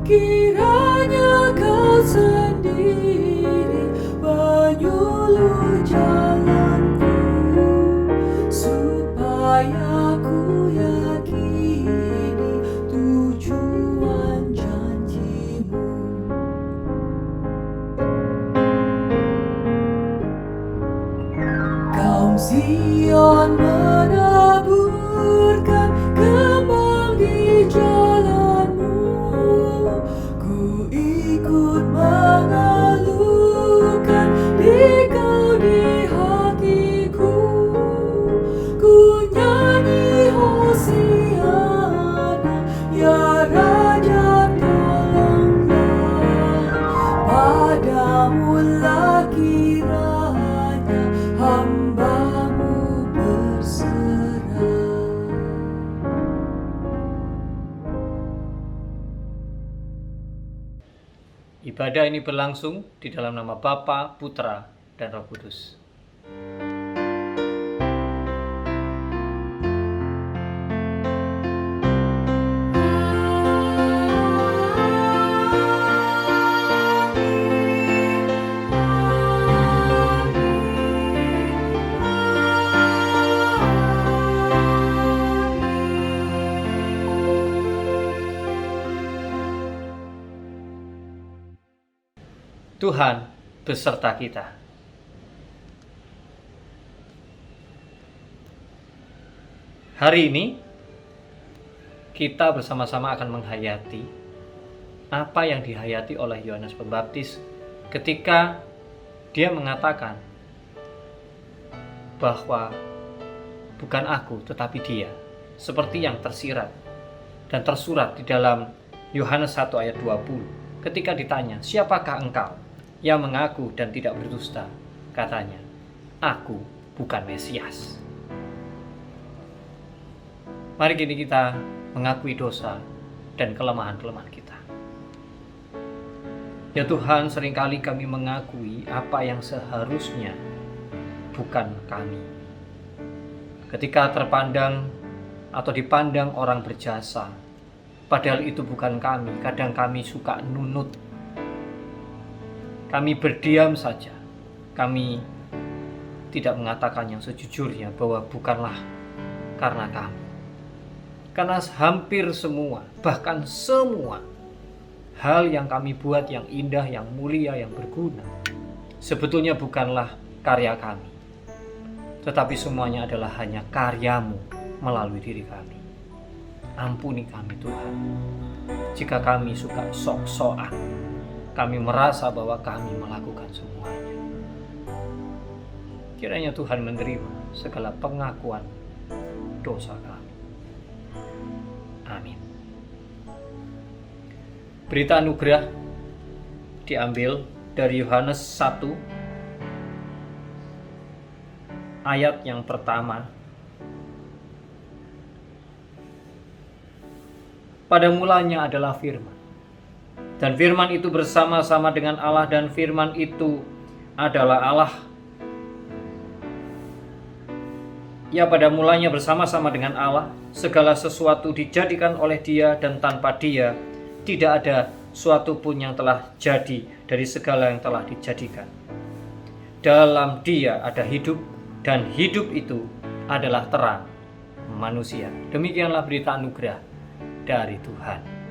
Kiranya Kau sendiri penyuluh jalanku, supaya ku yakini tujuan janji-Mu. Kaum Zion menaburkan kembang di jalan-Mu. Ku ikut mengeluhkan Dikau di hatiku. Ku nyanyi Hosiana, ya Raja tolonglah. Padamu-lah kiranya hamba-Mu berserah. Ibadah ini berlangsung di dalam nama Bapa, Putra, dan Roh Kudus. Tuhan beserta kita. Hari ini kita bersama-sama akan menghayati apa yang dihayati oleh Yohanes Pembaptis ketika dia mengatakan bahwa bukan aku tetapi dia, seperti yang tersirat dan tersurat di dalam Yohanes 1 ayat 20 ketika ditanya, "Siapakah engkau?" Yang mengaku dan tidak berdusta, katanya, "Aku bukan Mesias." Mari kini kita mengakui dosa dan kelemahan-kelemahan kita. Ya Tuhan, seringkali kami mengakui apa yang seharusnya bukan kami. Ketika terpandang atau dipandang orang berjasa, padahal itu bukan kami, kadang kami suka nunut. Kami berdiam saja. Kami tidak mengatakan yang sejujurnya bahwa bukanlah karena kami. Karena hampir semua, bahkan semua hal yang kami buat yang indah, yang mulia, yang berguna, sebetulnya bukanlah karya kami. Tetapi semuanya adalah hanya karya-Mu melalui diri kami. Ampuni kami Tuhan, jika kami suka sok-sokan. Kami merasa bahwa kami melakukan semuanya. Kiranya Tuhan menerima segala pengakuan dosa kami. Amin. Berita anugerah diambil dari Yohanes 1 ayat yang pertama. Pada mulanya adalah firman, dan firman itu bersama-sama dengan Allah, dan firman itu adalah Allah. Ya, pada mulanya bersama-sama dengan Allah, segala sesuatu dijadikan oleh Dia, dan tanpa Dia tidak ada suatu pun yang telah jadi dari segala yang telah dijadikan. Dalam Dia ada hidup, dan hidup itu adalah terang manusia. Demikianlah berita anugerah dari Tuhan.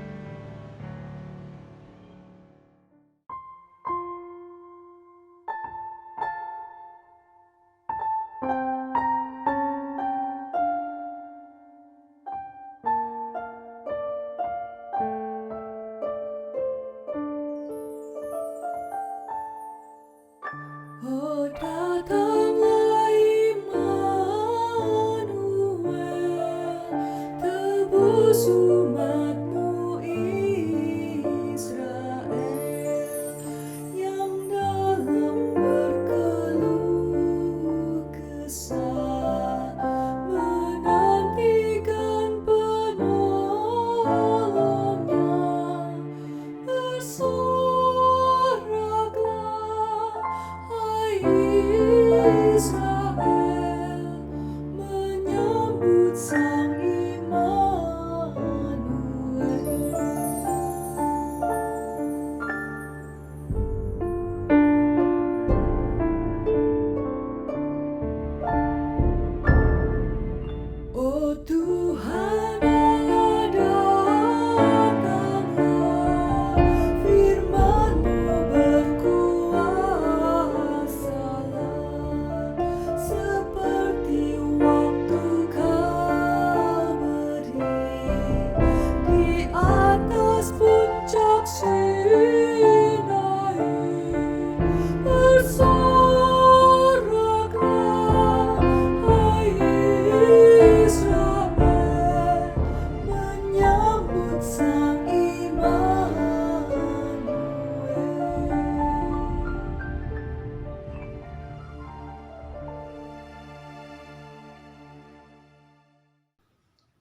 Oh, datanglah Immanuel, tebus umat-Mu Sinai bersoraklah, hai Israel, menyambut Sang Immanuel.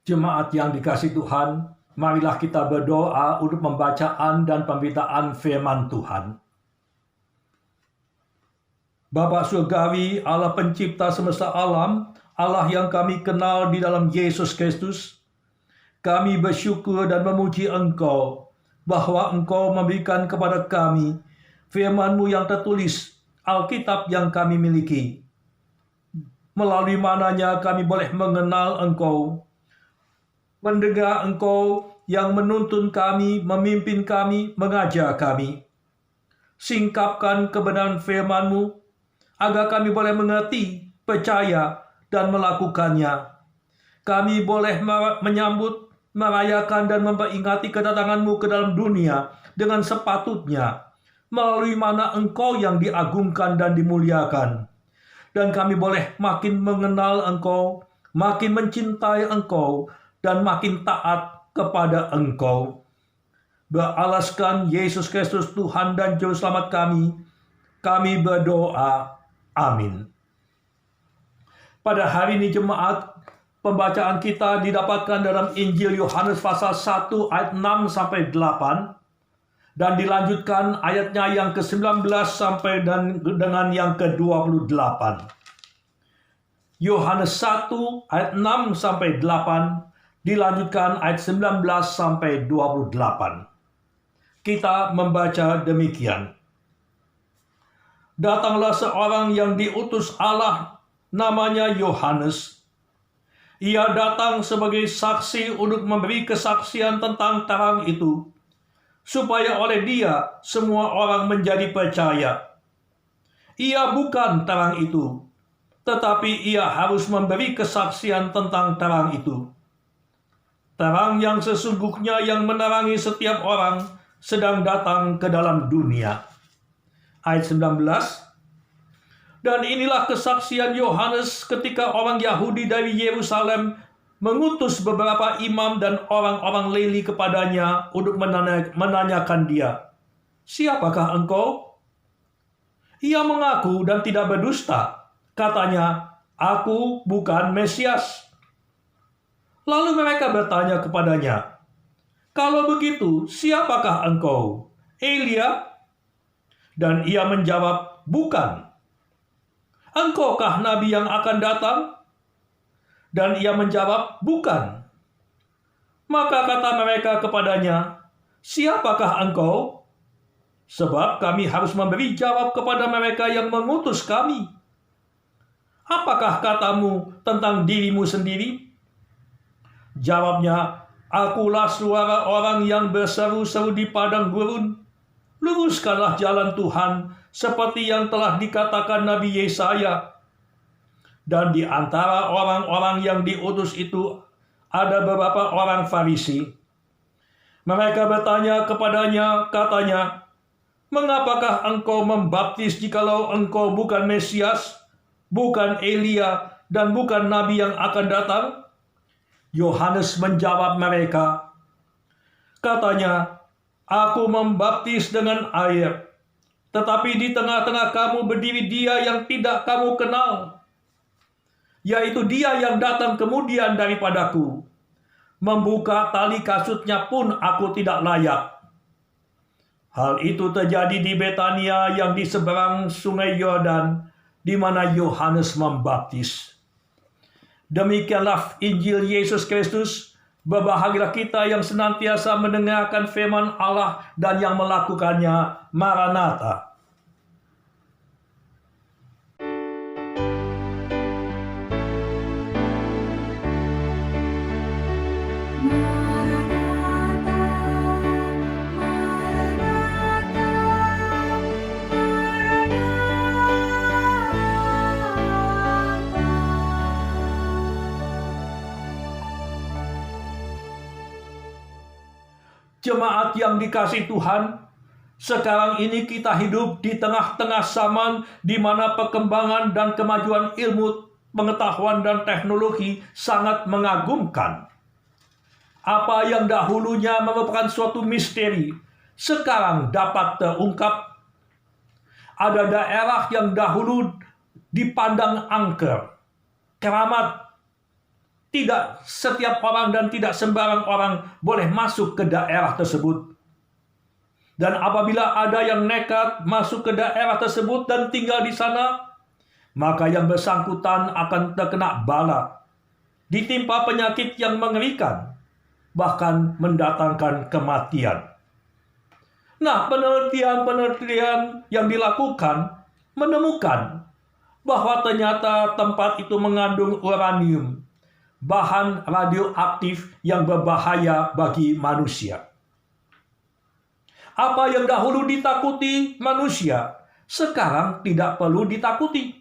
Jemaat yang dikasihi Tuhan, marilah kita berdoa untuk pembacaan dan pemberitaan firman Tuhan. Bapa Surgawi, Allah pencipta semesta alam, Allah yang kami kenal di dalam Yesus Kristus, kami bersyukur dan memuji Engkau bahwa Engkau memberikan kepada kami firman-Mu yang tertulis, Alkitab yang kami miliki. Melalui mananya kami boleh mengenal Engkau, mendengar Engkau yang menuntun kami, memimpin kami, mengajar kami. Singkapkan kebenaran firman-Mu, agar kami boleh mengerti, percaya, dan melakukannya. Kami boleh menyambut, merayakan, dan memperingati kedatangan-Mu ke dalam dunia dengan sepatutnya, melalui mana Engkau yang diagungkan dan dimuliakan. Dan kami boleh makin mengenal Engkau, makin mencintai Engkau, dan makin taat kepada Engkau. Beralaskan Yesus Kristus Tuhan dan Juru Selamat kami berdoa. Amin. Pada hari ini jemaat, pembacaan kita didapatkan dalam Injil Yohanes pasal 1 ayat 6 sampai 8 dan dilanjutkan ayatnya yang ke-19 sampai dengan yang ke-28. Yohanes 1 ayat 6 sampai 8 dilanjutkan ayat 19 sampai 28. Kita membaca demikian. Datanglah seorang yang diutus Allah, namanya Yohanes. Ia datang sebagai saksi untuk memberi kesaksian tentang terang itu, supaya oleh dia semua orang menjadi percaya. Ia bukan terang itu, tetapi ia harus memberi kesaksian tentang terang itu. Terang yang sesungguhnya yang menerangi setiap orang sedang datang ke dalam dunia. Ayat 19. Dan inilah kesaksian Yohanes ketika orang Yahudi dari Yerusalem mengutus beberapa imam dan orang-orang Lewi kepadanya untuk menanyakan dia, "Siapakah engkau?" Ia mengaku dan tidak berdusta. Katanya, "Aku bukan Mesias." Lalu mereka bertanya kepadanya, "Kalau begitu, siapakah engkau? Elia?" Dan ia menjawab, "Bukan." "Engkaukah nabi yang akan datang?" Dan ia menjawab, "Bukan." Maka kata mereka kepadanya, "Siapakah engkau? Sebab kami harus memberi jawab kepada mereka yang mengutus kami. Apakah katamu tentang dirimu sendiri?" Jawabnya, "Akulah suara orang yang berseru-seru di padang gurun. Luruskanlah jalan Tuhan, seperti yang telah dikatakan Nabi Yesaya." Dan di antara orang-orang yang diutus itu ada beberapa orang Farisi. Mereka bertanya kepadanya, katanya, "Mengapakah engkau membaptis jikalau engkau bukan Mesias, bukan Elia, dan bukan Nabi yang akan datang?" Yohanes menjawab mereka, katanya, "Aku membaptis dengan air, tetapi di tengah-tengah kamu berdiri dia yang tidak kamu kenal, yaitu dia yang datang kemudian daripadaku. Membuka tali kasutnya pun aku tidak layak." Hal itu terjadi di Betania yang di seberang sungai Yordan, di mana Yohanes membaptis. Demikianlah Injil Yesus Kristus. Berbahagialah kita yang senantiasa mendengarkan firman Allah dan yang melakukannya. Maranatha. Jemaat yang dikasihi Tuhan, sekarang ini kita hidup di tengah-tengah zaman di mana perkembangan dan kemajuan ilmu, pengetahuan, dan teknologi sangat mengagumkan. Apa yang dahulunya merupakan suatu misteri, sekarang dapat terungkap. Ada daerah yang dahulu dipandang angker, keramat. Tidak setiap orang dan tidak sembarang orang boleh masuk ke daerah tersebut. Dan apabila ada yang nekat masuk ke daerah tersebut dan tinggal di sana, maka yang bersangkutan akan terkena bala, ditimpa penyakit yang mengerikan, bahkan mendatangkan kematian. Nah, penelitian yang dilakukan menemukan bahwa ternyata tempat itu mengandung uranium, bahan radioaktif yang berbahaya bagi manusia. Apa yang dahulu ditakuti manusia, sekarang tidak perlu ditakuti.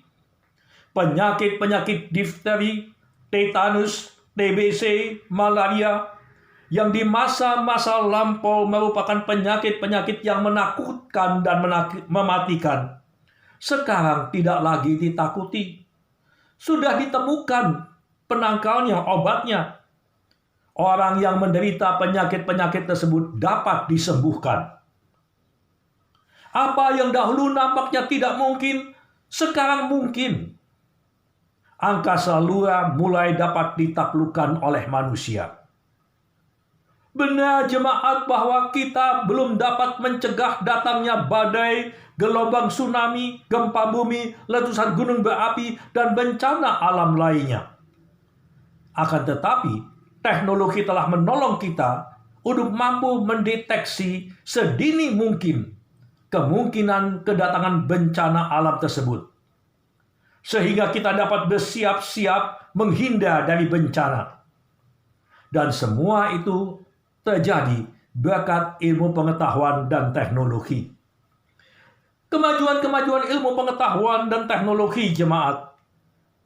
Penyakit-penyakit difteri, tetanus, TBC, malaria, yang di masa-masa lampau merupakan penyakit-penyakit yang menakutkan dan mematikan, sekarang tidak lagi ditakuti. Sudah ditemukan penangkalnya, obatnya. Orang yang menderita penyakit-penyakit tersebut dapat disembuhkan. Apa yang dahulu nampaknya tidak mungkin, sekarang mungkin. Angkasa luar mulai dapat ditaklukkan oleh manusia. Benar jemaat bahwa kita belum dapat mencegah datangnya badai, gelombang tsunami, gempa bumi, letusan gunung berapi, dan bencana alam lainnya. Akan tetapi, teknologi telah menolong kita untuk mampu mendeteksi sedini mungkin kemungkinan kedatangan bencana alam tersebut. Sehingga kita dapat bersiap-siap menghindar dari bencana. Dan semua itu terjadi berkat ilmu pengetahuan dan teknologi. Kemajuan-kemajuan ilmu pengetahuan dan teknologi jemaat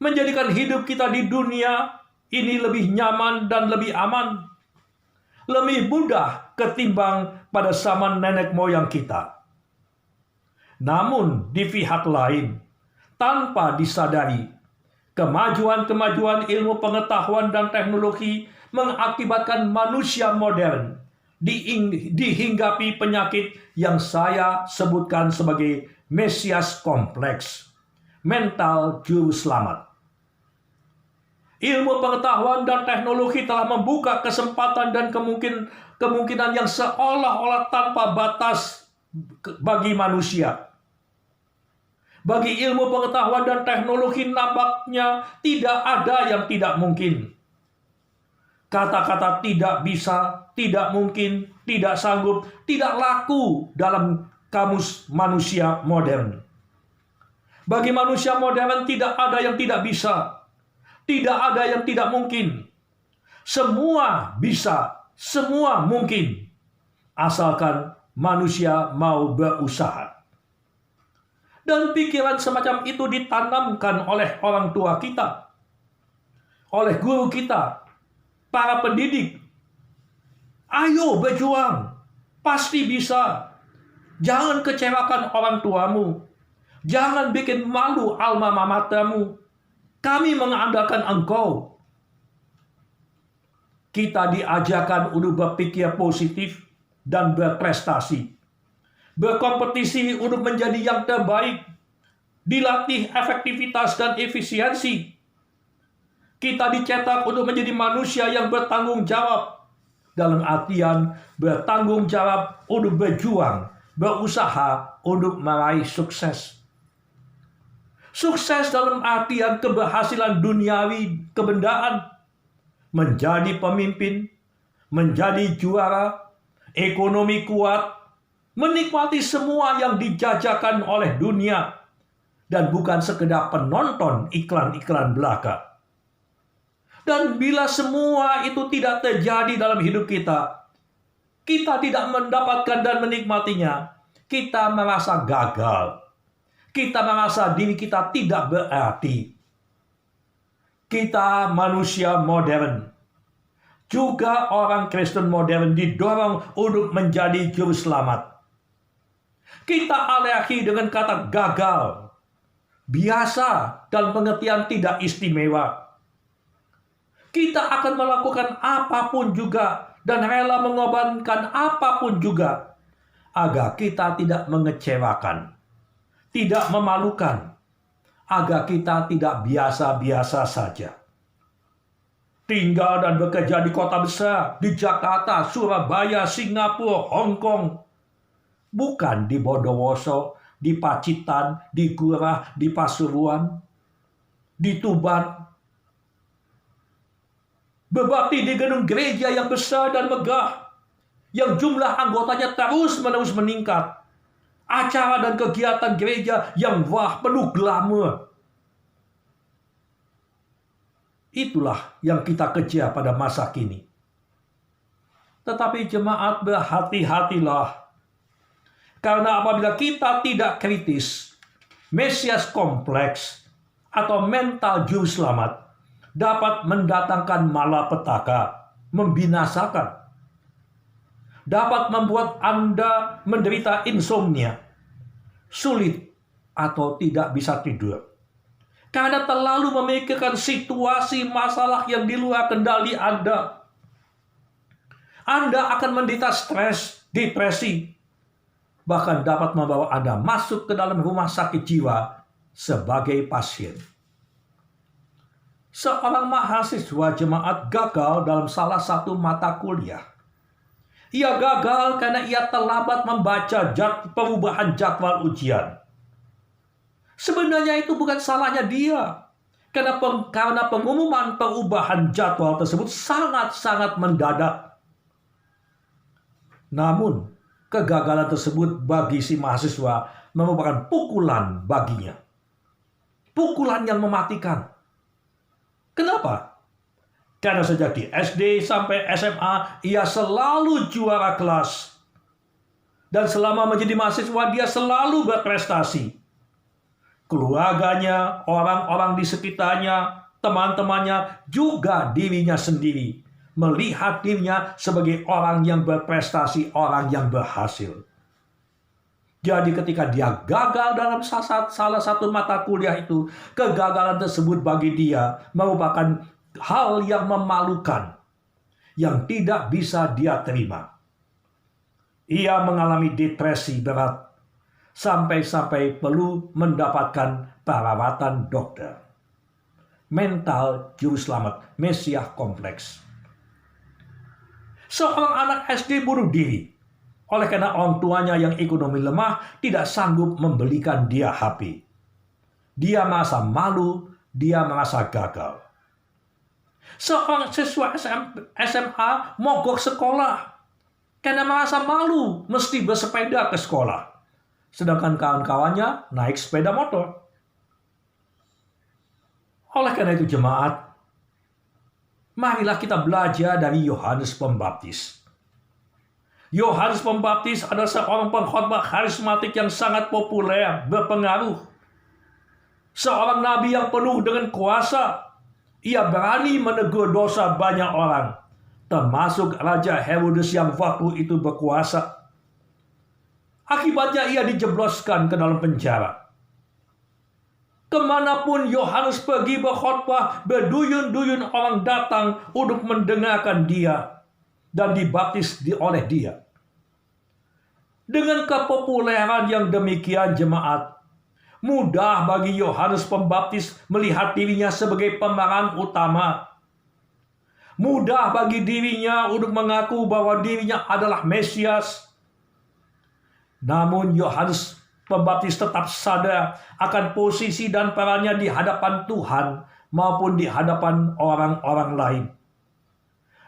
menjadikan hidup kita di dunia ini lebih nyaman dan lebih aman, lebih mudah ketimbang pada zaman nenek moyang kita. Namun di pihak lain, tanpa disadari, kemajuan-kemajuan ilmu pengetahuan dan teknologi mengakibatkan manusia modern dihinggapi penyakit yang saya sebutkan sebagai Mesias kompleks, mental juru selamat. Ilmu pengetahuan dan teknologi telah membuka kesempatan dan kemungkinan yang seolah-olah tanpa batas bagi manusia. Bagi ilmu pengetahuan dan teknologi nampaknya tidak ada yang tidak mungkin. Kata-kata tidak bisa, tidak mungkin, tidak sanggup, tidak laku dalam kamus manusia modern. Bagi manusia modern tidak ada yang tidak bisa. Tidak ada yang tidak mungkin. Semua bisa, semua mungkin. Asalkan manusia mau berusaha. Dan pikiran semacam itu ditanamkan oleh orang tua kita, oleh guru kita, para pendidik. Ayo berjuang, pasti bisa. Jangan kecewakan orang tuamu. Jangan bikin malu alma matermu. Kami mengandalkan engkau. Kita diajarkan untuk berpikir positif dan berprestasi. Berkompetisi untuk menjadi yang terbaik. Dilatih efektivitas dan efisiensi. Kita dicetak untuk menjadi manusia yang bertanggung jawab. Dalam artian bertanggung jawab untuk berjuang, berusaha untuk meraih sukses. Sukses dalam artian keberhasilan duniawi, kebendaan, menjadi pemimpin, menjadi juara, ekonomi kuat, menikmati semua yang dijajakan oleh dunia, dan bukan sekedar penonton iklan-iklan belaka. Dan bila semua itu tidak terjadi dalam hidup kita, kita tidak mendapatkan dan menikmatinya, kita merasa gagal. Kita merasa diri kita tidak berarti. Kita manusia modern. Juga orang Kristen modern didorong untuk menjadi juru selamat. Kita alergi dengan kata gagal, biasa, dan pengertian tidak istimewa. Kita akan melakukan apapun juga dan rela mengorbankan apapun juga agar kita tidak mengecewakan, tidak memalukan, agar kita tidak biasa-biasa saja. Tinggal dan bekerja di kota besar, di Jakarta, Surabaya, Singapura, Hong Kong. Bukan di Bondowoso, di Pacitan, di Gurah, di Pasuruan, di Tuban. Berbakti di gedung gereja yang besar dan megah, yang jumlah anggotanya terus-menerus meningkat. Acara dan kegiatan gereja yang wah, penuh glamour. Itulah yang kita kejar pada masa kini. Tetapi jemaat, berhati-hatilah. Karena apabila kita tidak kritis, Mesias kompleks atau mental juru selamat dapat mendatangkan malapetaka, membinasakan. Dapat membuat Anda menderita insomnia, sulit atau tidak bisa tidur. Karena terlalu memikirkan situasi masalah yang di luar kendali Anda. Anda akan menderita stres, depresi, bahkan dapat membawa Anda masuk ke dalam rumah sakit jiwa sebagai pasien. Seorang mahasiswa jemaat gagal dalam salah satu mata kuliah. Ia gagal karena ia terlambat membaca perubahan jadwal ujian. Sebenarnya itu bukan salahnya dia. Karena pengumuman perubahan jadwal tersebut sangat-sangat mendadak. Namun, kegagalan tersebut bagi si mahasiswa merupakan pukulan baginya. Pukulan yang mematikan. Kenapa? Karena sejak di SD sampai SMA, ia selalu juara kelas. Dan selama menjadi mahasiswa, dia selalu berprestasi. Keluarganya, orang-orang di sekitarnya, teman-temannya, juga dirinya sendiri melihat dirinya sebagai orang yang berprestasi, orang yang berhasil. Jadi ketika dia gagal dalam salah satu mata kuliah itu, kegagalan tersebut bagi dia merupakan hal yang memalukan, yang tidak bisa dia terima. Ia mengalami depresi berat, sampai-sampai perlu mendapatkan perawatan dokter. Mental juru selamat, Mesias kompleks. Seorang anak SD bunuh diri oleh karena orang tuanya yang ekonomi lemah tidak sanggup membelikan dia HP. Dia merasa malu, dia merasa gagal. Seorang siswa SMA mogok sekolah karena merasa malu mesti bersepeda ke sekolah. Sedangkan kawan-kawannya naik sepeda motor. Oleh karena itu jemaat, marilah kita belajar dari Yohanes Pembaptis. Yohanes Pembaptis adalah seorang pengkhotbah karismatik yang sangat populer, berpengaruh. Seorang nabi yang penuh dengan kuasa. Ia berani menegur dosa banyak orang, termasuk Raja Herodes yang waktu itu berkuasa. Akibatnya ia dijebloskan ke dalam penjara. Kemanapun Yohanes pergi berkhotbah, berduyun-duyun orang datang untuk mendengarkan dia dan dibaptis oleh dia. Dengan kepopuleran yang demikian jemaat, mudah bagi Yohanes Pembaptis melihat dirinya sebagai pemeran utama. Mudah bagi dirinya untuk mengaku bahwa dirinya adalah Mesias. Namun Yohanes Pembaptis tetap sadar akan posisi dan perannya di hadapan Tuhan maupun di hadapan orang-orang lain.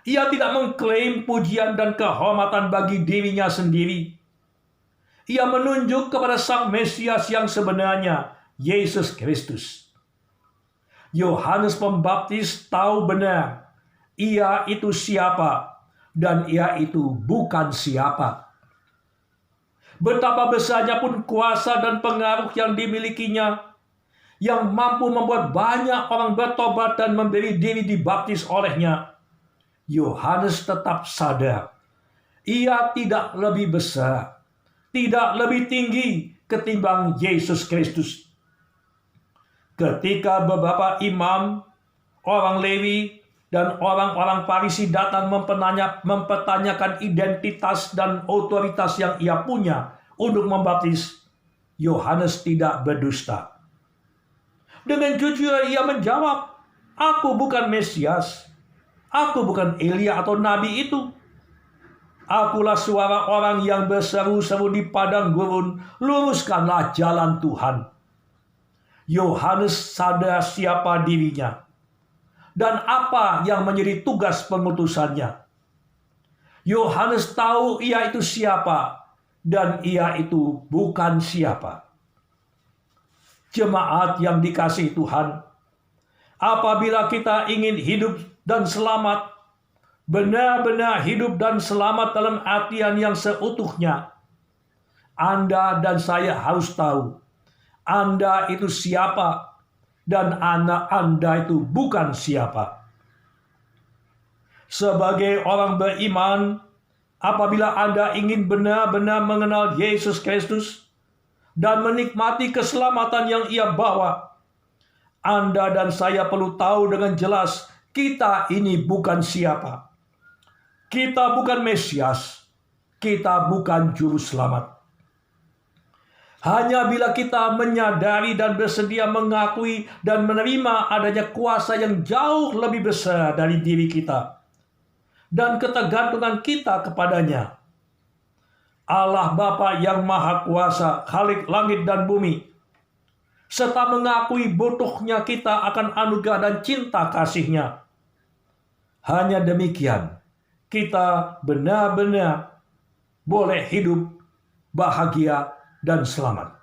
Ia tidak mengklaim pujian dan kehormatan bagi dirinya sendiri. Ia menunjuk kepada Sang Mesias yang sebenarnya, Yesus Kristus. Yohanes Pembaptis tahu benar ia itu siapa dan ia itu bukan siapa. Betapa besarnya pun kuasa dan pengaruh yang dimilikinya, yang mampu membuat banyak orang bertobat dan memberi diri dibaptis olehnya. Yohanes tetap sadar. Ia tidak lebih besar, tidak lebih tinggi ketimbang Yesus Kristus. Ketika beberapa imam, orang Lewi, dan orang-orang Farisi datang mempertanyakan identitas dan otoritas yang ia punya untuk membaptis, Yohanes tidak berdusta. Dengan jujur ia menjawab, "Aku bukan Mesias. Aku bukan Elia atau Nabi itu. Akulah suara orang yang berseru-seru di padang gurun, luruskanlah jalan Tuhan." Yohanes sadar siapa dirinya dan apa yang menjadi tugas pengutusannya. Yohanes tahu ia itu siapa dan ia itu bukan siapa. Jemaat yang dikasihi Tuhan, apabila kita ingin hidup dan selamat, benar-benar hidup dan selamat dalam artian yang seutuhnya, Anda dan saya harus tahu Anda itu siapa dan anak Anda itu bukan siapa. Sebagai orang beriman, apabila Anda ingin benar-benar mengenal Yesus Kristus dan menikmati keselamatan yang Ia bawa, Anda dan saya perlu tahu dengan jelas kita ini bukan siapa. Kita bukan Mesias. Kita bukan Juru Selamat. Hanya bila kita menyadari dan bersedia mengakui dan menerima adanya kuasa yang jauh lebih besar dari diri kita dan ketergantungan kita kepadanya, Allah Bapa yang Maha Kuasa, Khalik langit dan bumi, serta mengakui butuhnya kita akan anugerah dan cinta kasih-Nya. Hanya demikian, kita benar-benar boleh hidup bahagia dan selamat.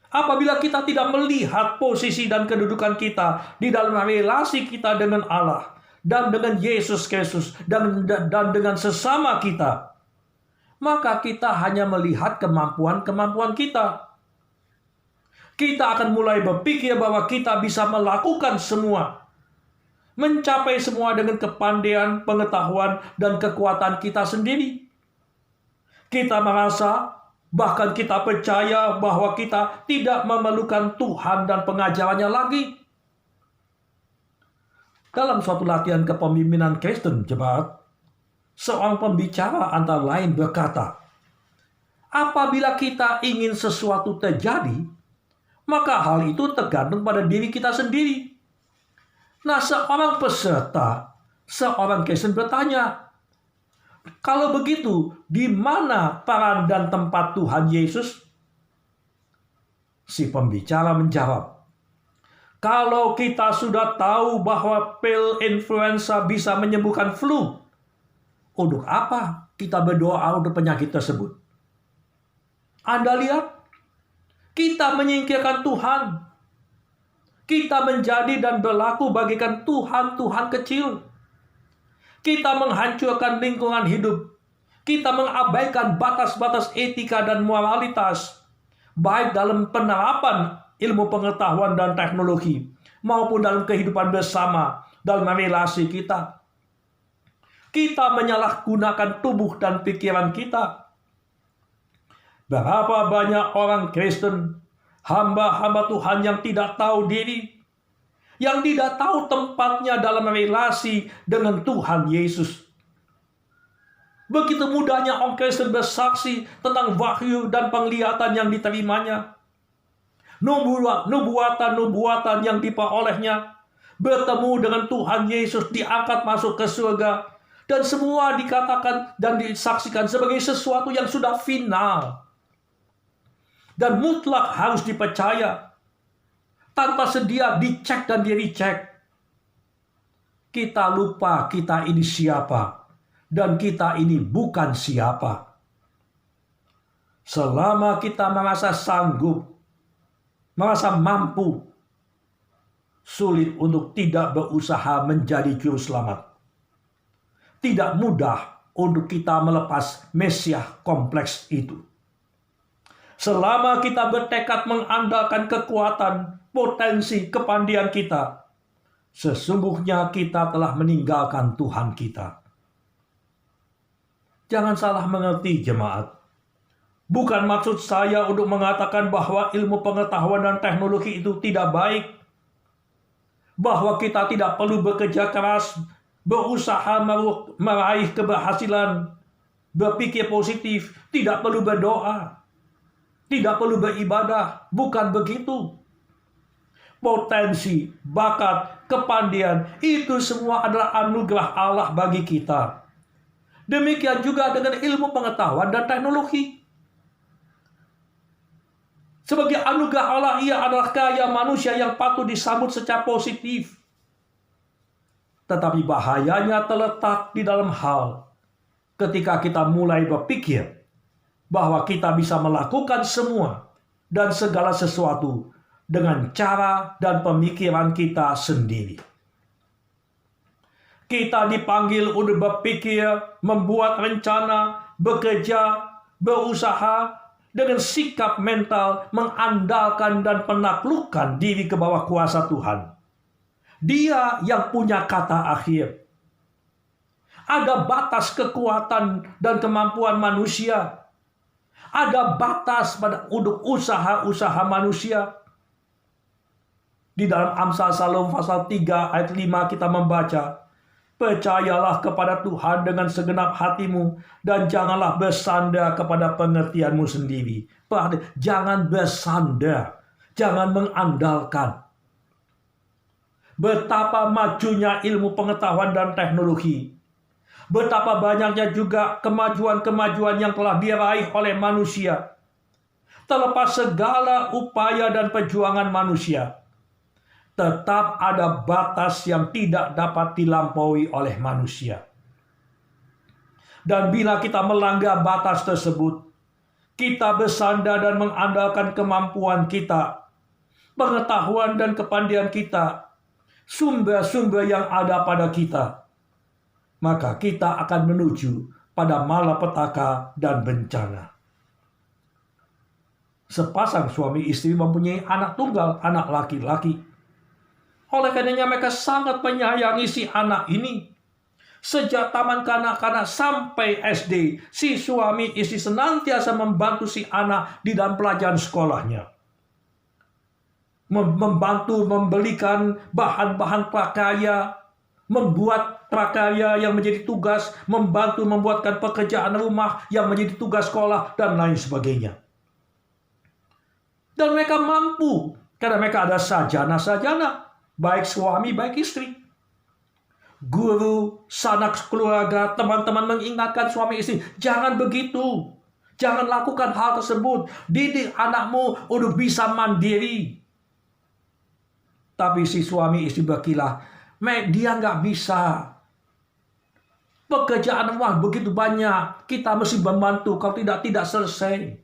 Apabila kita tidak melihat posisi dan kedudukan kita di dalam relasi kita dengan Allah dan dengan Yesus Kristus dan dengan sesama kita, maka kita hanya melihat kemampuan-kemampuan kita. Kita akan mulai berpikir bahwa kita bisa melakukan semua, mencapai semua dengan kepandaian, pengetahuan, dan kekuatan kita sendiri. Kita merasa, bahkan kita percaya bahwa kita tidak memerlukan Tuhan dan pengajarannya lagi. Dalam suatu latihan kepemimpinan Kristen, jemaat, seorang pembicara antara lain berkata, apabila kita ingin sesuatu terjadi, maka hal itu tergantung pada diri kita sendiri. Nah, seorang peserta, seorang Kristen bertanya, kalau begitu, di mana peran dan tempat Tuhan Yesus? Si pembicara menjawab, kalau kita sudah tahu bahwa pil influenza bisa menyembuhkan flu, untuk apa kita berdoa untuk penyakit tersebut? Anda lihat, kita menyingkirkan Tuhan. Kita menjadi dan berlaku bagaikan Tuhan-Tuhan kecil. Kita menghancurkan lingkungan hidup. Kita mengabaikan batas-batas etika dan moralitas, baik dalam penerapan ilmu pengetahuan dan teknologi, maupun dalam kehidupan bersama, dalam relasi kita. Kita menyalahgunakan tubuh dan pikiran kita. Berapa banyak orang Kristen, hamba-hamba Tuhan yang tidak tahu diri, yang tidak tahu tempatnya dalam relasi dengan Tuhan Yesus. Begitu mudahnya orang Kristen bersaksi tentang wahyu dan penglihatan yang diterimanya, nubuatan-nubuatan yang diperolehnya, bertemu dengan Tuhan Yesus, diangkat masuk ke surga, dan semua dikatakan dan disaksikan sebagai sesuatu yang sudah final dan mutlak harus dipercaya, tanpa sedia dicek dan di-recheck. Kita lupa kita ini siapa, dan kita ini bukan siapa. Selama kita merasa sanggup, merasa mampu, sulit untuk tidak berusaha menjadi juru selamat. Tidak mudah untuk kita melepas Mesias kompleks itu. Selama kita bertekad mengandalkan kekuatan, potensi, kepandaian kita, sesungguhnya kita telah meninggalkan Tuhan kita. Jangan salah mengerti jemaat. Bukan maksud saya untuk mengatakan bahwa ilmu pengetahuan dan teknologi itu tidak baik. Bahwa kita tidak perlu bekerja keras, berusaha meraih keberhasilan, berpikir positif, tidak perlu berdoa, tidak perlu beribadah. Bukan begitu. Potensi, bakat, kepandaian, itu semua adalah anugerah Allah bagi kita. Demikian juga dengan ilmu pengetahuan dan teknologi. Sebagai anugerah Allah, ia adalah karya manusia yang patut disambut secara positif. Tetapi bahayanya terletak di dalam hal ketika kita mulai berpikir bahwa kita bisa melakukan semua dan segala sesuatu dengan cara dan pemikiran kita sendiri. Kita dipanggil untuk berpikir, membuat rencana, bekerja, berusaha dengan sikap mental mengandalkan dan menaklukkan diri ke bawah kuasa Tuhan. Dia yang punya kata akhir. Ada batas kekuatan dan kemampuan manusia. Ada batas untuk usaha-usaha manusia. Di dalam Amsal Shalom pasal 3 ayat 5 kita membaca, percayalah kepada Tuhan dengan segenap hatimu dan janganlah bersandar kepada pengertianmu sendiri. Jangan bersandar, jangan mengandalkan. Betapa majunya ilmu pengetahuan dan teknologi. Betapa banyaknya juga kemajuan-kemajuan yang telah diraih oleh manusia. Terlepas segala upaya dan perjuangan manusia, tetap ada batas yang tidak dapat dilampaui oleh manusia. Dan bila kita melanggar batas tersebut, kita bersandar dan mengandalkan kemampuan kita, pengetahuan dan kepandaian kita, sumber-sumber yang ada pada kita, maka kita akan menuju pada malapetaka dan bencana. Sepasang suami istri mempunyai anak tunggal, anak laki-laki. Oleh karenanya mereka sangat menyayangi si anak ini. Sejak taman kanak-kanak sampai SD, si suami istri senantiasa membantu si anak di dalam pelajaran sekolahnya. Membantu membelikan bahan-bahan prakarya, membuat prakarya yang menjadi tugas, membantu membuatkan pekerjaan rumah yang menjadi tugas sekolah, dan lain sebagainya. Dan mereka mampu, karena mereka ada sarjana-sarjana, baik suami, baik istri. Guru, sanak keluarga, teman-teman mengingatkan suami istri, jangan begitu. Jangan lakukan hal tersebut. Didik anakmu untuk bisa mandiri. Tapi si suami istri berkilah, dia nggak bisa. Pekerjaan rumah begitu banyak, kita mesti membantu, kalau tidak selesai.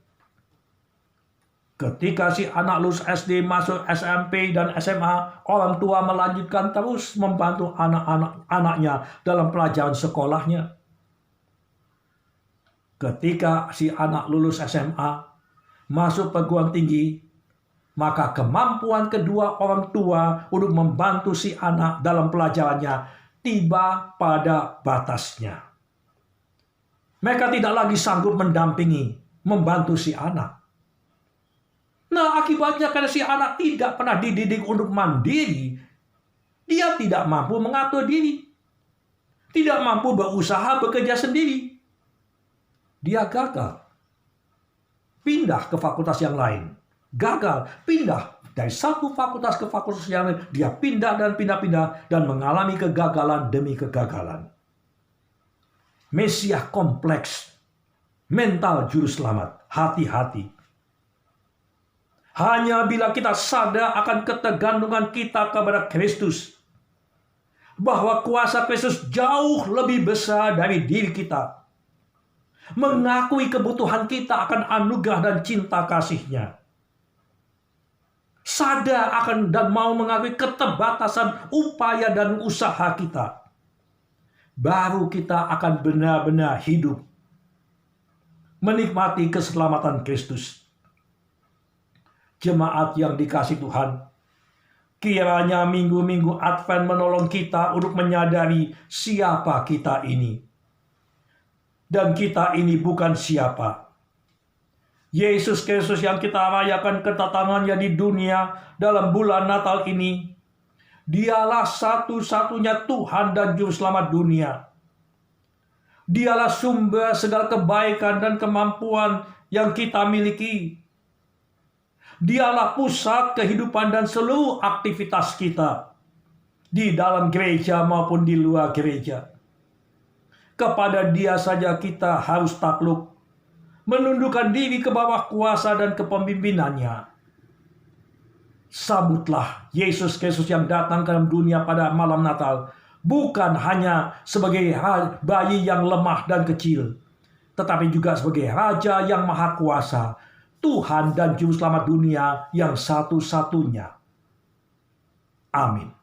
Ketika si anak lulus SD, masuk SMP dan SMA, orang tua melanjutkan terus membantu anak-anaknya dalam pelajaran sekolahnya. Ketika si anak lulus SMA, masuk perguruan tinggi, maka kemampuan kedua orang tua untuk membantu si anak dalam pelajarannya tiba pada batasnya. Mereka tidak lagi sanggup mendampingi, membantu si anak. Nah, akibatnya karena si anak tidak pernah dididik untuk mandiri, dia tidak mampu mengatur diri, tidak mampu berusaha bekerja sendiri. Dia gagal, pindah ke fakultas yang lain, gagal, pindah dari satu fakultas ke fakultas yang lain, dia pindah dan pindah-pindah dan mengalami kegagalan demi kegagalan. Mesiah kompleks, mental juru selamat, hati-hati. Hanya bila kita sadar akan ketergantungan kita kepada Kristus, bahwa kuasa Kristus jauh lebih besar dari diri kita, mengakui kebutuhan kita akan anugerah dan cinta kasih-Nya, sadar akan dan mau mengakui keterbatasan upaya dan usaha kita, baru kita akan benar-benar hidup, menikmati keselamatan Kristus. Jemaat yang dikasih Tuhan, Kiranya minggu-minggu Advent menolong kita untuk menyadari siapa kita ini. Dan kita ini bukan siapa. Yesus Kristus yang kita rayakan kedatangannya di dunia dalam bulan Natal ini, Dialah satu-satunya Tuhan dan Juru Selamat dunia. Dialah sumber segala kebaikan dan kemampuan yang kita miliki. Dialah pusat kehidupan dan seluruh aktivitas kita, di dalam gereja maupun di luar gereja. Kepada Dia saja kita harus takluk, menundukkan diri ke bawah kuasa dan kepemimpinannya. Sambutlah Yesus Kristus yang datang ke dalam dunia pada malam Natal, bukan hanya sebagai bayi yang lemah dan kecil, tetapi juga sebagai Raja yang Maha Kuasa, Tuhan dan Juru Selamat dunia yang satu-satunya. Amin.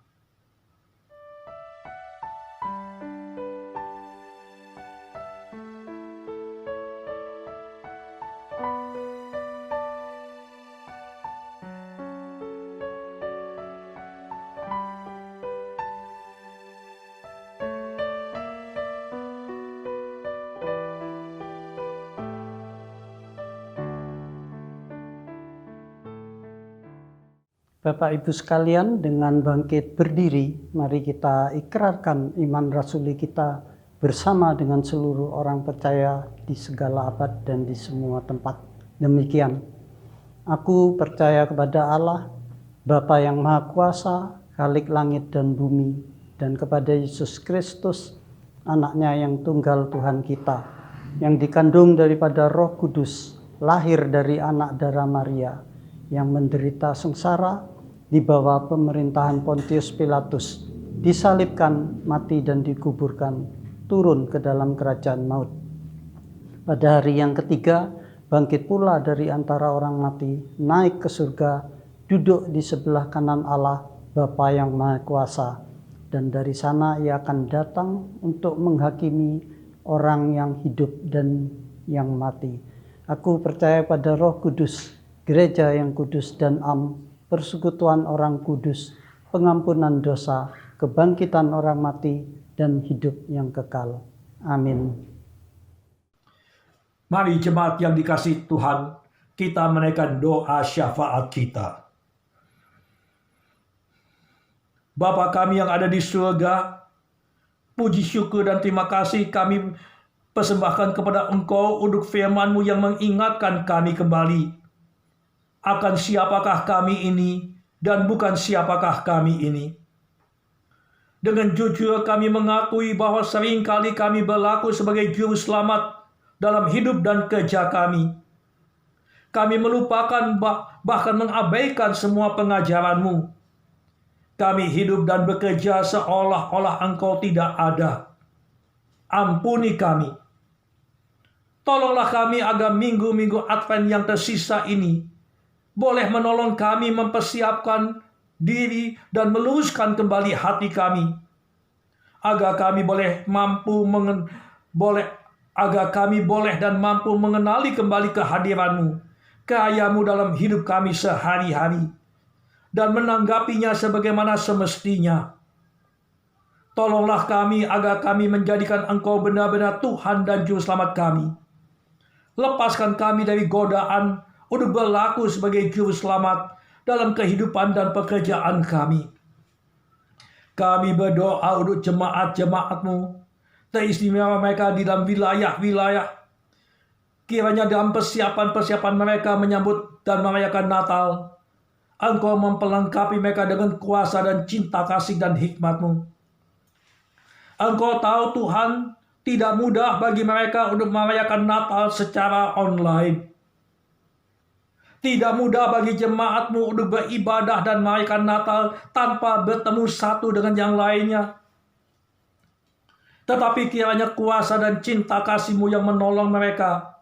Bapak Ibu sekalian, dengan bangkit berdiri, mari kita ikrarkan iman rasuli kita bersama dengan seluruh orang percaya di segala abad dan di semua tempat. Demikian, aku percaya kepada Allah, Bapa yang Maha Kuasa, Khalik langit dan bumi, dan kepada Yesus Kristus, anaknya yang tunggal Tuhan kita, yang dikandung daripada Roh Kudus, lahir dari anak darah Maria, yang menderita sengsara di bawah pemerintahan Pontius Pilatus, disalibkan, mati dan dikuburkan, turun ke dalam kerajaan maut. Pada hari yang ketiga, bangkit pula dari antara orang mati, naik ke surga, duduk di sebelah kanan Allah, Bapa yang Maha Kuasa, dan dari sana Ia akan datang untuk menghakimi orang yang hidup dan yang mati. Aku percaya pada Roh Kudus, gereja yang kudus dan am, persekutuan orang kudus, pengampunan dosa, kebangkitan orang mati, dan hidup yang kekal. Amin. Mari jemaat yang dikasihi Tuhan, kita menaikkan doa syafaat kita. Bapa kami yang ada di surga, puji syukur dan terima kasih kami persembahkan kepada Engkau untuk firman-Mu yang mengingatkan kami kembali akan siapakah kami ini dan bukan siapakah kami ini. Dengan jujur kami mengakui bahwa seringkali kami berlaku sebagai juru selamat dalam hidup dan kerja kami. Kami melupakan bahkan mengabaikan semua pengajaran-Mu. Kami hidup dan bekerja seolah-olah Engkau tidak ada. Ampuni kami. Tolonglah kami agar minggu-minggu Advent yang tersisa ini boleh menolong kami mempersiapkan diri dan meluruskan kembali hati kami, agar kami boleh dan mampu mengenali kembali kehadiran-Mu, karya-Mu dalam hidup kami sehari-hari, dan menanggapinya sebagaimana semestinya. Tolonglah kami agar kami menjadikan Engkau benar-benar Tuhan dan Juru Selamat kami. Lepaskan kami dari godaan untuk berlaku sebagai juru selamat dalam kehidupan dan pekerjaan kami. Kami berdoa untuk jemaat-jemaat-Mu, teristimewa mereka di dalam wilayah-wilayah. Kiranya dalam persiapan-persiapan mereka menyambut dan merayakan Natal, Engkau memperlengkapi mereka dengan kuasa dan cinta kasih dan hikmat-Mu. Engkau tahu Tuhan, tidak mudah bagi mereka untuk merayakan Natal secara online. Tidak mudah bagi jemaat-Mu untuk beribadah dan merayakan Natal tanpa bertemu satu dengan yang lainnya. Tetapi kiranya kuasa dan cinta kasih-Mu yang menolong mereka.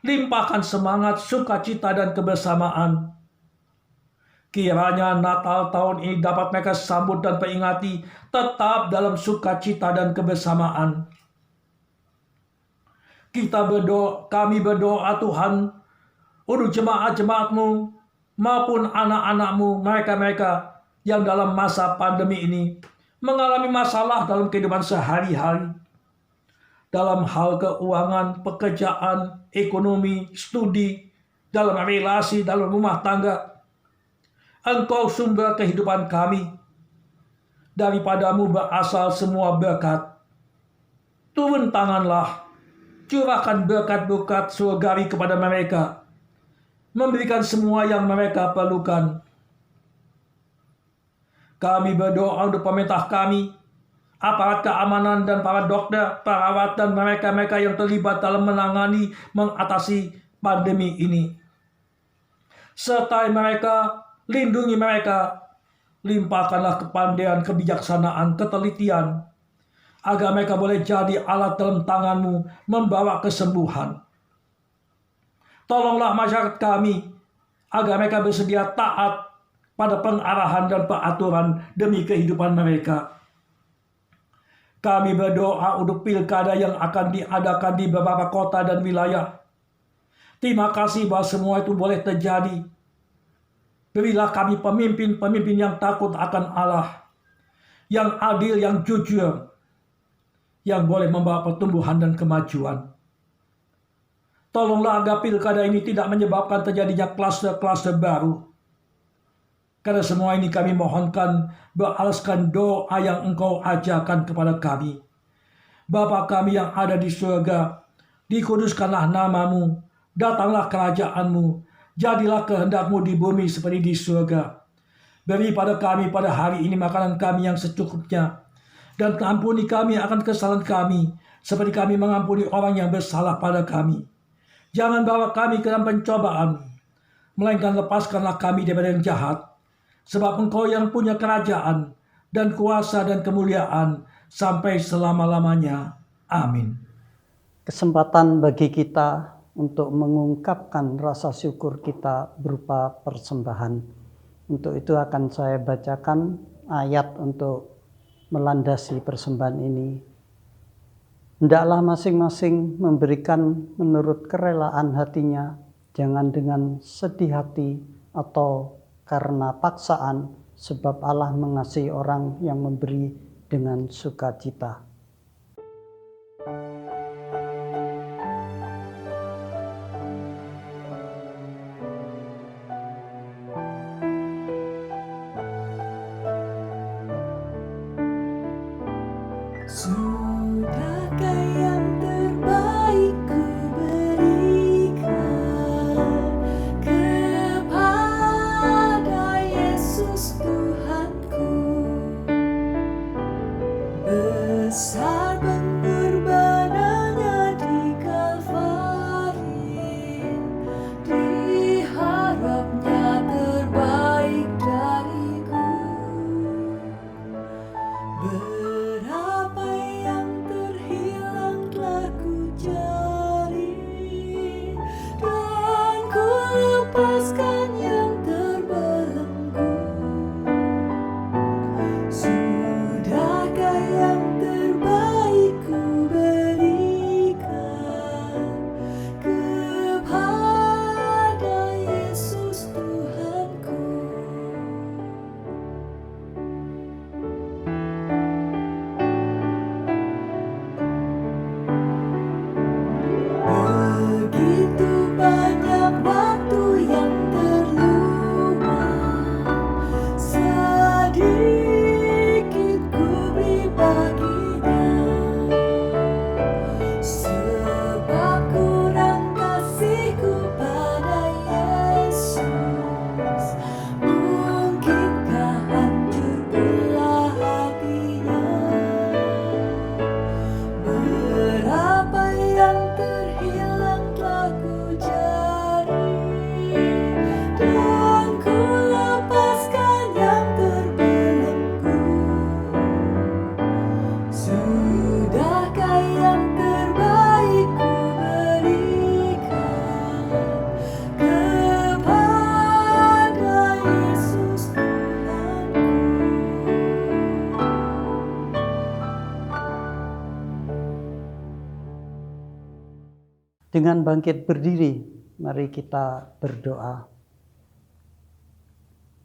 Limpahkan semangat, sukacita, dan kebersamaan. Kiranya Natal tahun ini dapat mereka sambut dan peringati tetap dalam sukacita dan kebersamaan. Kami berdoa Tuhan, untuk jemaat-jemaat-Mu maupun anak-anak-Mu, mereka-mereka yang dalam masa pandemi ini mengalami masalah dalam kehidupan sehari-hari, dalam hal keuangan, pekerjaan, ekonomi, studi, dalam relasi, dalam rumah tangga. Engkau sumber kehidupan kami. Daripadamu berasal semua berkat. Turun tanganlah, curahkan berkat-berkat surgawi kepada mereka, memberikan semua yang mereka perlukan. Kami berdoa untuk pemerintah kami, aparat keamanan dan para dokter, perawat dan mereka-mereka yang terlibat dalam mengatasi pandemi ini. Sertai mereka, lindungi mereka, limpahkanlah kepandaian, kebijaksanaan, ketelitian, agar mereka boleh jadi alat dalam tanganmu membawa kesembuhan. Tolonglah masyarakat kami, agar mereka bersedia taat pada pengarahan dan peraturan demi kehidupan mereka. Kami berdoa untuk pilkada yang akan diadakan di beberapa kota dan wilayah. Terima kasih bahwa semua itu boleh terjadi. Berilah kami pemimpin-pemimpin yang takut akan Allah, yang adil, yang jujur, yang boleh membawa pertumbuhan dan kemajuan. Tolonglah agar pilkada ini tidak menyebabkan terjadinya klaster-klaster baru. Karena semua ini kami mohonkan beralaskan doa yang Engkau ajarkan kepada kami. Bapa kami yang ada di surga, dikuduskanlah namamu, datanglah kerajaanmu, jadilah kehendak-Mu di bumi seperti di surga. Beri pada kami pada hari ini makanan kami yang secukupnya, dan ampuni kami akan kesalahan kami, seperti kami mengampuni orang yang bersalah pada kami. Jangan bawa kami ke dalam pencobaan, melainkan lepaskanlah kami daripada yang jahat, sebab Engkau yang punya kerajaan dan kuasa dan kemuliaan sampai selama-lamanya. Amin. Kesempatan bagi kita untuk mengungkapkan rasa syukur kita berupa persembahan. Untuk itu akan saya bacakan ayat untuk melandasi persembahan ini. Hendaklah masing-masing memberikan menurut kerelaan hatinya, jangan dengan sedih hati atau karena paksaan, sebab Allah mengasihi orang yang memberi dengan sukacita. Sudahkah yang terbaik ku berikan kepada Yesus Tuhanku? Besar pengorbanannya di Kalvari, diharapnya terbaik dariku. Berapa yang terhilang telah ku cari, dan ku lepaskan yang terbelenggu. Sudahkah yang terbaik ku berikan kepada Yesus Tuhanku? Begitu banyak waktu yang terluang, sedikit ku beri baginya, sebab kurang kasihku pada Yesus, mungkinkah hancur pula hatinya? Berapa yang terhilang telah ku cari, dan ku lepaskan yang terbelenggu. Sudahkah yang terbaik ku berikan kepada Yesus Tuhanku? Dengan bangkit berdiri, mari kita berdoa.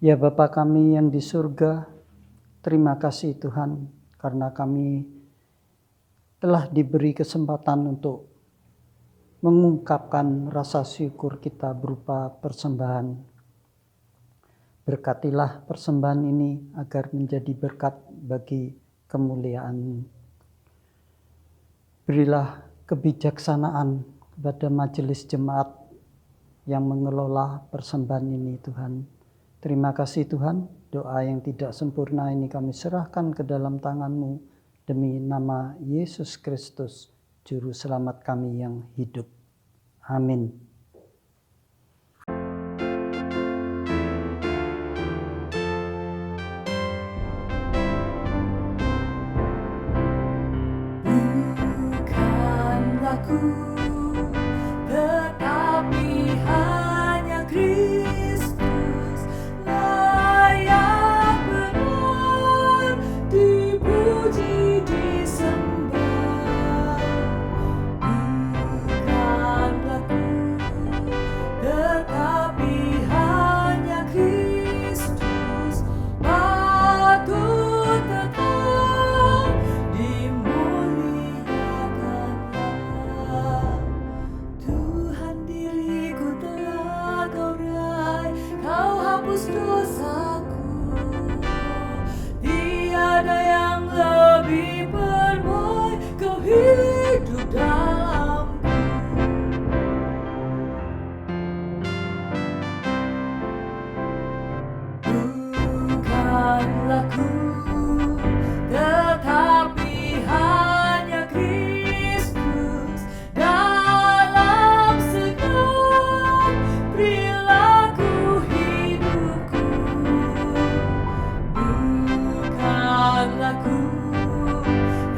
Ya Bapa kami yang di surga, terima kasih Tuhan karena kami telah diberi kesempatan untuk mengungkapkan rasa syukur kita berupa persembahan. Berkatilah persembahan ini agar menjadi berkat bagi kemuliaan. Berilah kebijaksanaan kepada majelis jemaat yang mengelola persembahan ini Tuhan. Terima kasih Tuhan, doa yang tidak sempurna ini kami serahkan ke dalam tangan-Mu demi nama Yesus Kristus, Juru Selamat kami yang hidup. Amin. Bukanlah ku, tetapi hanya Kristus layak benar dipuji disembah. Bukanlah ku, tetapi hanya Kristus patut tetap dimuliakanlah. Tuhan, diriku telah Kau raih, Kau hapus dosaku. Tiada yang lebih permai, Kau hidup dalamku. Bukanlah ku, tetapi hanya Kristus dalam segala perilaku hidupku. Bukanlah ku,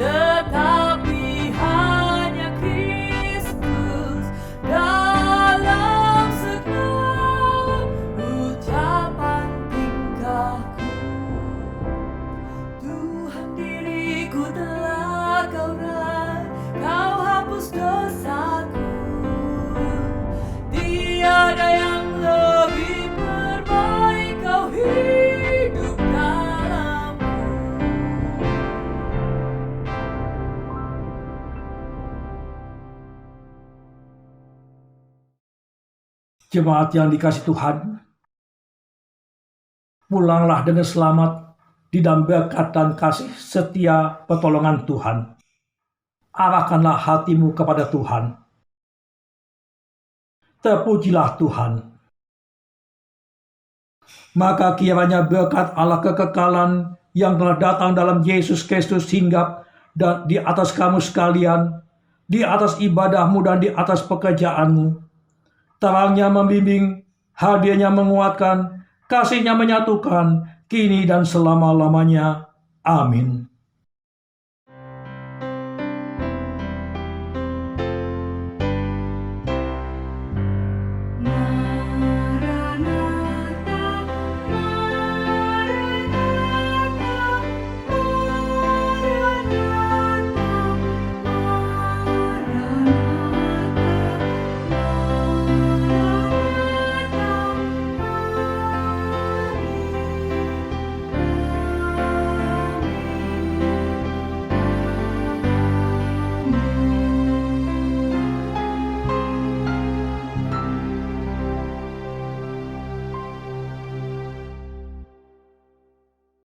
tetapi hanya Kristus dalam segala ucapan tingkahku. Tuhan, diriku telah Kau raih, Kau hapus dosaku. Tiada yang lebih permai, Kau hidup dalamku. Jemaat yang dikasih Tuhan, pulanglah dengan selamat di dalam berkat dan kasih setia pertolongan Tuhan. Arahkanlah hatimu kepada Tuhan. Terpujilah Tuhan. Maka kiranya berkat Allah kekekalan yang telah datang dalam Yesus Kristus hinggap dan di atas kamu sekalian, di atas ibadahmu dan di atas pekerjaanmu. Terangnya membimbing, hadirnya menguatkan, kasihnya menyatukan, kini dan selama-lamanya. Amin.